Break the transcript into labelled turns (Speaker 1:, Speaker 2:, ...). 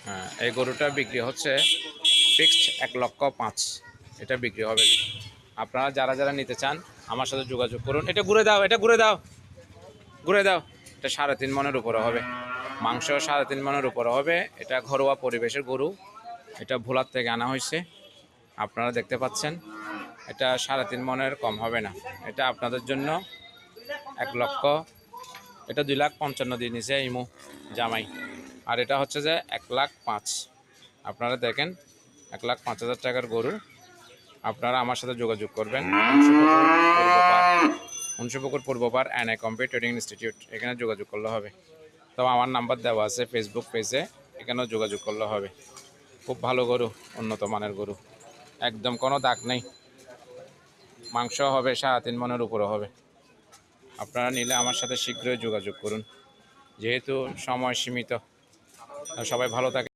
Speaker 1: হ্যাঁ, এই গরুটা বিক্রি হচ্ছে ফিক্সড 1,05,000। এটা বিক্রি হবে। আপনারা যারা যারা নিতে চান আমার সাথে যোগাযোগ করুন। এটা ঘুরে দাও, এটা ঘুরে দাও, ঘুরে দাও। এটা 3.5 মনের উপরে হবে, মাংস 3.5 মনের উপরে হবে। এটা ঘরোয়া পরিবেশের গরু, এটা ভোলার থেকে আনা হয়েছে। আপনারা দেখতে পাচ্ছেন, এটা 3.5 মনের কম হবে না। এটা আপনাদের জন্য 1 লক্ষ, এটা 2,55,000 দিয়ে নিছে ইমু জামাই। আর এটা হচ্ছে যে 1,05,000। আপনারা দেখেন 1,05,000 টাকার গরু। আপনারা আমার সাথে যোগাযোগ করবেন। মুন্সিপুকুর পূর্বপার এনএ কম্পিউটার ট্রেডিং ইনস্টিটিউট, এখানে যোগাযোগ করলে হবে। তো আমার নাম্বার দেওয়া আছে ফেসবুক পেজে, এখানেও যোগাযোগ করলে হবে। খুব ভালো গরু, উন্নত মানের গরু, একদম কোনো দাগ নেই। মাংস হবে 3.5 মনের উপরে হবে। আপনারা নিলে আমার সাথে শীঘ্রই যোগাযোগ করুন, যেহেতু সময় সীমিত। সবাই ভালো থাকে।